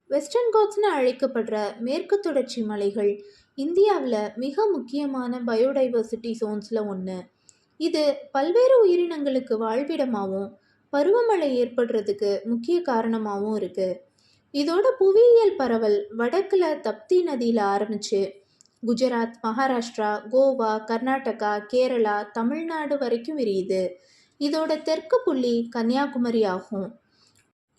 Western காட்ஸ்னு அழைக்கப்படுற மேற்கு தொடர்ச்சி மலைகள் இந்தியாவில் மிக முக்கியமான பயோடைவர்சிட்டி ஜோன்ஸில் ஒன்று. இது பல்வேறு உயிரினங்களுக்கு வாழ்விடமாகவும் பருவமழை ஏற்படுறதுக்கு முக்கிய காரணமாகவும் இருக்குது. இதோட புவியியல் பரவல் வடக்கில் தப்தி நதியில் ஆரம்பித்து குஜராத், மகாராஷ்டிரா, கோவா, கர்நாடகா, கேரளா, தமிழ்நாடு வரைக்கும் விரியுது. இதோட தெற்கு புள்ளி கன்னியாகுமரி ஆகும்.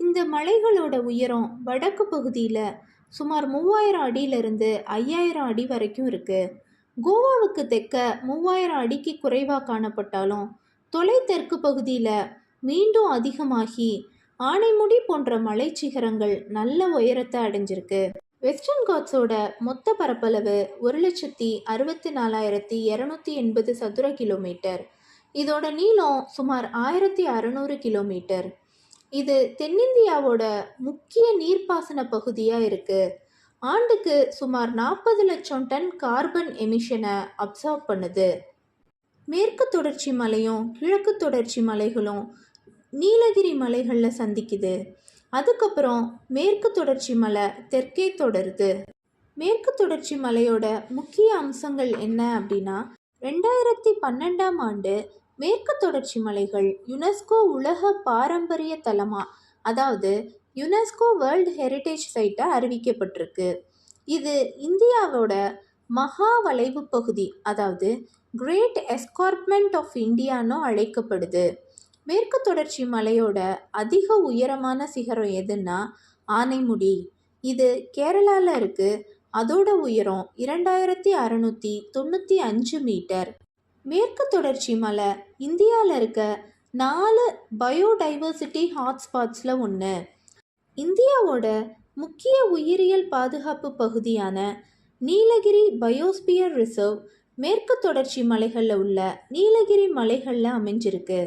இந்த மலைகளோட உயரம் வடக்கு பகுதியில் சுமார் 3000 அடியிலிருந்து 5000 அடி வரைக்கும் இருக்குது. கோவாவுக்கு தெற்க 3000 அடிக்கு குறைவாக காணப்பட்டாலும் தொலை தெற்கு பகுதியில் மீண்டும் அதிகமாகி ஆனைமுடி போன்ற மலைச்சிகரங்கள் நல்ல உயரத்தை அடைஞ்சிருக்கு. வெஸ்டர்ன் காட்ஸோட மொத்த பரப்பளவு 1,64,280 சதுர கிலோமீட்டர். இதோட நீளம் சுமார் 1600 கிலோமீட்டர். இது தென்னிந்தியாவோட முக்கிய நீர்ப்பாசன பகுதியாக இருக்குது. ஆண்டுக்கு சுமார் 40 லட்சம் டன் கார்பன் எமிஷனை அப்சார்ப் பண்ணுது. மேற்கு தொடர்ச்சி மலையும் கிழக்கு தொடர்ச்சி மலைகளும் நீலகிரி மலைகளில் சந்திக்குது. அதுக்கப்புறம் மேற்கு தொடர்ச்சி மலை தெற்கே தொடருது. மேற்கு தொடர்ச்சி மலையோட முக்கிய அம்சங்கள் என்ன அப்படின்னா, 2012ஆம் ஆண்டு மேற்கு தொடர்ச்சி மலைகள் யுனெஸ்கோ உலக பாரம்பரிய தலமா, அதாவது யுனெஸ்கோ வேர்ல்டு ஹெரிட்டேஜ் சைட்டாக அறிவிக்கப்பட்டிருக்கு. இது இந்தியாவோட மகா வளைவு பகுதி, அதாவது கிரேட் எஸ்கார்ப்மெண்ட் ஆஃப் இந்தியான்னு அழைக்கப்படுது. மேற்கு தொடர்ச்சி மலையோட அதிக உயரமான சிகரம் எதுன்னா ஆனைமுடி. இது கேரளாவில் இருக்குது. அதோட உயரம் 2695 மீட்டர். மேற்கு தொடர்ச்சி மலை இந்தியாவில் இருக்க 4 பயோடைவர்சிட்டி ஹாட்ஸ்பாட்ஸில் ஒன்று. இந்தியாவோட முக்கிய உயிரியல் பாதுகாப்பு பகுதியான நீலகிரி பயோஸ்பியர் ரிசர்வ் மேற்கு தொடர்ச்சி மலைகளில் உள்ள நீலகிரி மலைகளில் அமைஞ்சிருக்கு.